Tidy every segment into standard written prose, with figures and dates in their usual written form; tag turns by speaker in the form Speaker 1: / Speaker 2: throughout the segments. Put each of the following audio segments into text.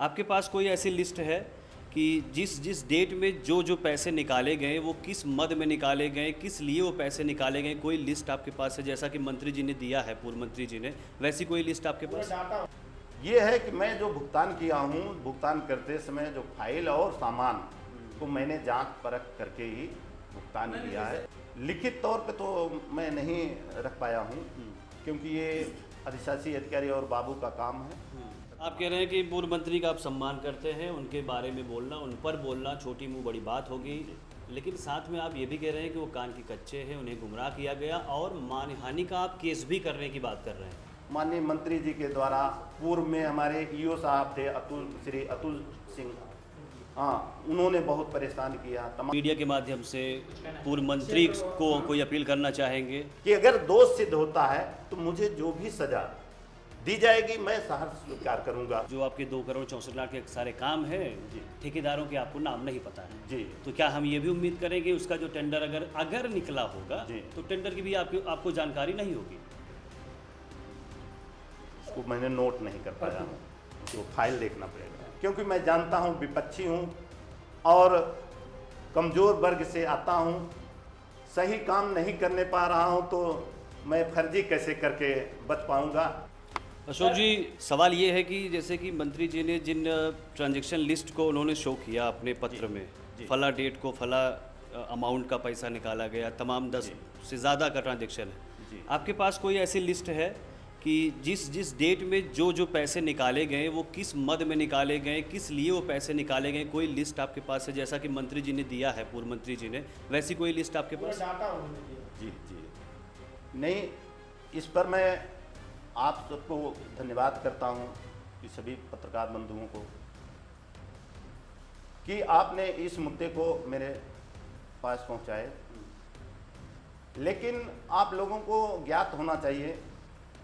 Speaker 1: आपके पास कोई ऐसी लिस्ट है कि जिस जिस डेट में जो जो पैसे निकाले गए वो किस मद में निकाले गए, किस लिए वो पैसे निकाले गए, कोई लिस्ट आपके पास है? जैसा कि मंत्री जी ने दिया है, पूर्व मंत्री जी ने, वैसी कोई लिस्ट आपके पास?
Speaker 2: ये है कि मैं जो भुगतान किया हूँ, भुगतान करते समय जो फाइल और सामान को मैंने जांच परख करके ही भुगतान किया है। लिखित तौर पे तो मैं नहीं रख पाया हूँ, क्योंकि ये अधिशासी अधिकारी और बाबू का काम है।
Speaker 1: आप कह रहे हैं कि पूर्व मंत्री का आप सम्मान करते हैं, उनके बारे में बोलना, उन पर बोलना छोटी मुँह बड़ी बात होगी, लेकिन साथ में आप ये भी कह रहे हैं कि वो कान के कच्चे हैं, उन्हें गुमराह किया गया और मानहानि का आप केस भी करने की बात कर रहे हैं।
Speaker 2: माननीय मंत्री जी के द्वारा पूर्व में हमारे ईओ साहब थे श्री अतुल सिंह, हाँ, उन्होंने बहुत परेशान किया। तमाम
Speaker 1: मीडिया के माध्यम से पूर्व मंत्री को कोई अपील करना चाहेंगे
Speaker 2: कि अगर दोष सिद्ध होता है तो मुझे जो भी सजा दी जाएगी मैं सहर्ष स्वीकार करूंगा।
Speaker 1: जो आपके 2 करोड़ 64 लाख के सारे काम हैं, ठेकेदारों के आपको नाम नहीं पता है
Speaker 2: जी,
Speaker 1: तो क्या हम ये भी उम्मीद करेंगे उसका जो टेंडर अगर निकला होगा तो टेंडर की भी आपको जानकारी नहीं होगी?
Speaker 2: उसको मैंने नोट नहीं कर पाया हूँ, उसको फाइल देखना पड़ेगा, क्योंकि मैं जानता हूँ विपक्षी हूँ और कमज़ोर वर्ग से आता हूँ, सही काम नहीं करने पा रहा हूँ तो मैं फर्जी कैसे करके बच पाऊँगा।
Speaker 1: अशोक जी, सवाल ये है कि जैसे कि मंत्री जी ने जिन ट्रांजैक्शन लिस्ट को उन्होंने शो किया अपने पत्र में, फला डेट को फला अमाउंट का पैसा निकाला गया, तमाम 10 से ज़्यादा का ट्रांजैक्शन है, आपके पास कोई ऐसी लिस्ट है कि जिस जिस डेट में जो जो पैसे निकाले गए वो किस मद में निकाले गए, किस लिए वो पैसे निकाले गए, कोई लिस्ट आपके पास है? जैसा कि मंत्री जी ने दिया है, पूर्व मंत्री जी ने, वैसी कोई लिस्ट आपके पास?
Speaker 2: जी जी नहीं, इस पर मैं आप सबको धन्यवाद करता हूं कि सभी पत्रकार बंधुओं को कि आपने इस मुद्दे को मेरे पास पहुंचाए, लेकिन आप लोगों को ज्ञात होना चाहिए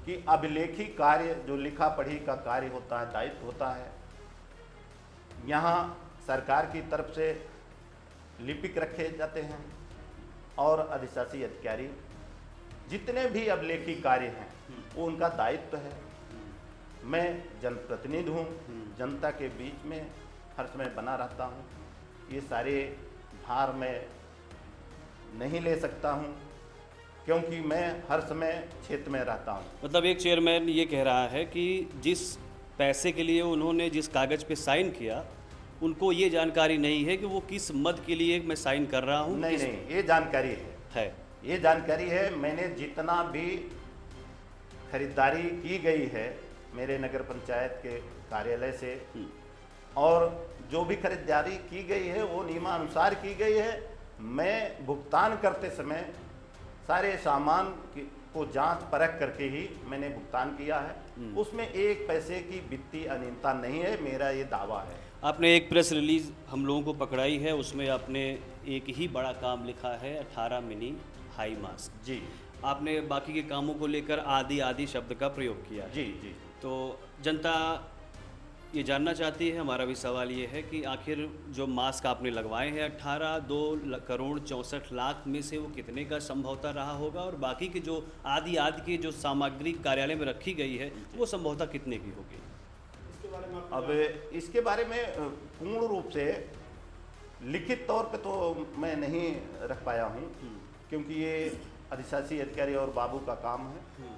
Speaker 2: कि अभिलेखी कार्य जो लिखा पढ़ी का कार्य होता है, दायित्व होता है, यहाँ सरकार की तरफ से लिपिक रखे जाते हैं और अधिशासी अधिकारी जितने भी अभिलेखी कार्य हैं वो उनका दायित्व है। मैं जनप्रतिनिधि हूँ, जनता के बीच में हर समय बना रहता हूँ, ये सारे भार मैं नहीं ले सकता हूँ क्योंकि मैं हर समय क्षेत्र में रहता हूँ।
Speaker 1: मतलब एक चेयरमैन ये कह रहा है कि जिस पैसे के लिए उन्होंने जिस कागज़ पे साइन किया उनको ये जानकारी नहीं है कि वो किस मद के लिए मैं साइन कर रहा हूँ।
Speaker 2: नहीं, ये जानकारी है, ये जानकारी है। मैंने जितना भी खरीदारी की गई है मेरे नगर पंचायत के कार्यालय से और जो भी खरीदारी की गई है वो नियमानुसार की गई है। मैं भुगतान करते समय सारे सामान को जांच परख करके ही मैंने भुगतान किया है, उसमें एक पैसे की वित्तीय अनियमितता नहीं है, मेरा ये दावा है।
Speaker 1: आपने एक प्रेस रिलीज हम लोगों को पकड़ाई है, उसमें आपने एक ही बड़ा काम लिखा है 18 मिनी हाई मास्क।
Speaker 2: जी,
Speaker 1: आपने बाकी के कामों को लेकर आदि आदि शब्द का प्रयोग किया है।
Speaker 2: जी जी।
Speaker 1: तो जनता ये जानना चाहती है, हमारा भी सवाल ये है कि आखिर जो मास्क आपने लगवाए हैं 2 करोड़ 64 लाख में से वो कितने का संभवतः रहा होगा और बाकी के जो आदि की जो सामग्री कार्यालय में रखी गई है वो संभवतः कितने की होगी?
Speaker 2: अब इसके बारे में पूर्ण रूप से लिखित तौर पे तो मैं नहीं रख पाया हूँ, क्योंकि ये अधिशासी अधिकारी और बाबू का काम है।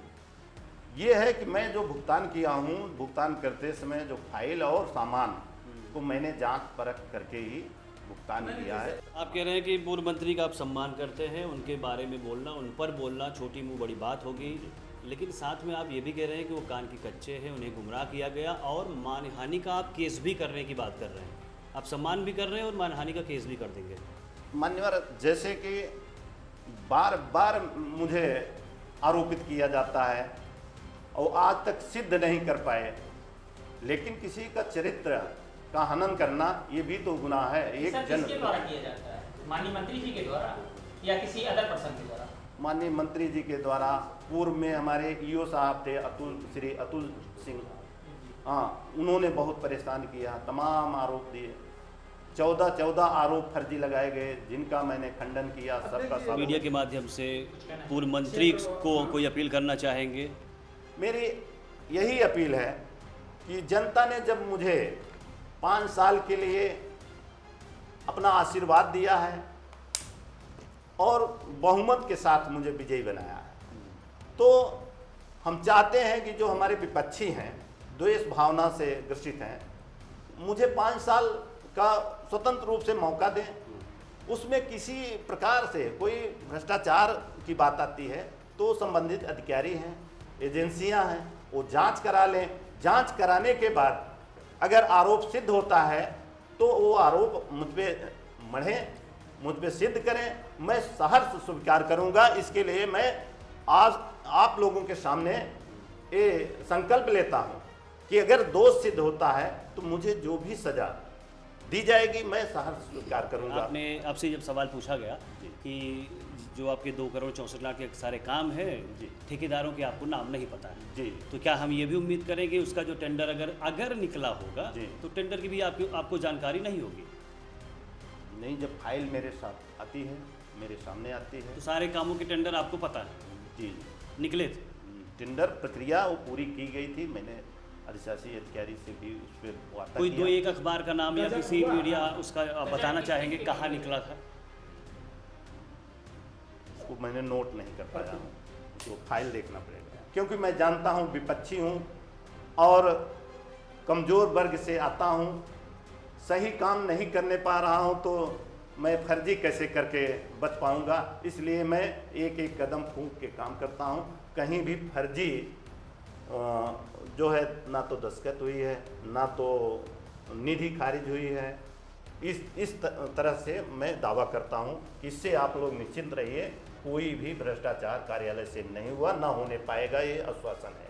Speaker 2: ये है कि मैं जो भुगतान किया हूँ, भुगतान करते समय जो फाइल और सामान को मैंने जांच परख करके ही भुगतान किया है।
Speaker 1: आप कह रहे हैं कि पूर्व मंत्री का आप सम्मान करते हैं, उनके बारे में बोलना, उन पर बोलना छोटी मुँह बड़ी बात होगी, लेकिन साथ में आप ये भी कह रहे हैं कि वो कान के कच्चे हैं, उन्हें गुमराह किया गया और मानहानि का आप केस भी करने की बात कर रहे हैं। आप सम्मान भी कर रहे हैं और मानहानि का केस भी कर देंगे।
Speaker 2: मान्यवर, जैसे कि बार बार मुझे आरोपित किया जाता है और आज तक सिद्ध नहीं कर पाए, लेकिन किसी का चरित्र का हनन करना ये भी तो गुनाह है। एक जन
Speaker 3: किसके द्वारा किया जाता है? माननीय मंत्री जी के द्वारा या किसी अदर पर्सन के द्वारा?
Speaker 2: माननीय मंत्री जी के द्वारा। पूर्व में हमारे ईओ साहब थे श्री अतुल सिंह, हाँ, उन्होंने बहुत परेशान किया, तमाम आरोप दिए, 14 आरोप फर्जी लगाए गए जिनका मैंने खंडन किया। सबका सब
Speaker 1: मीडिया के माध्यम से पूर्व मंत्री को कोई अपील करना चाहेंगे?
Speaker 2: मेरी यही अपील है कि जनता ने जब मुझे 5 साल के लिए अपना आशीर्वाद दिया है और बहुमत के साथ मुझे विजयी बनाया है। तो हम चाहते हैं कि जो हमारे विपक्षी हैं, द्वेष भावना से ग्रसित हैं, मुझे 5 साल का स्वतंत्र रूप से मौका दें। उसमें किसी प्रकार से कोई भ्रष्टाचार की बात आती है तो संबंधित अधिकारी हैं, एजेंसियां हैं, वो जांच करा लें। जांच कराने के बाद अगर आरोप सिद्ध होता है तो वो आरोप मुझ पे मढ़ें, मुझ पे सिद्ध करें। मैं सहर्ष स्वीकार करूंगा। इसके लिए मैं आज आप लोगों के सामने ये संकल्प लेता हूं कि अगर दोष सिद्ध होता है तो मुझे जो भी सजा दी जाएगी मैं सहर्ष स्वीकार करूंगा।
Speaker 1: आपसे जब सवाल पूछा गया कि जो आपके 2 करोड़ 64 लाख के सारे काम है, ठेकेदारों के आपको नाम नहीं पता है
Speaker 2: जी,
Speaker 1: तो क्या हम ये भी उम्मीद करेंगे उसका जो टेंडर अगर निकला होगा
Speaker 2: जी,
Speaker 1: तो टेंडर की भी आपको जानकारी नहीं होगी?
Speaker 2: नहीं, जब फाइल मेरे साथ आती है, मेरे सामने आती है,
Speaker 1: तो सारे कामों के टेंडर आपको पता है?
Speaker 2: जी,
Speaker 1: निकले थे?
Speaker 2: टेंडर प्रक्रिया वो पूरी की गई थी। मैंने अधिशासी अधिकारी से भी उस पर वार्ता
Speaker 1: कोई
Speaker 2: किया।
Speaker 1: 2-1 अखबार का नाम या किसी मीडिया उसका आप बताना चाहेंगे कहाँ निकला था?
Speaker 2: उसको मैंने नोट नहीं कर पाया हूँ, उसको फाइल देखना पड़ेगा, क्योंकि मैं जानता हूँ विपक्षी हूँ और कमज़ोर वर्ग से आता हूँ। सही काम नहीं करने पा रहा हूँ तो मैं फर्जी कैसे करके बच पाऊँगा। इसलिए मैं एक एक कदम फूंक के काम करता हूँ। कहीं भी फर्जी जो है ना तो दस्तखत हुई है, ना तो निधि खारिज हुई है। इस तरह से मैं दावा करता हूँ। इससे आप लोग निश्चिंत रहिए, कोई भी भ्रष्टाचार कार्यालय से नहीं हुआ, ना होने पाएगा, ये आश्वासन है।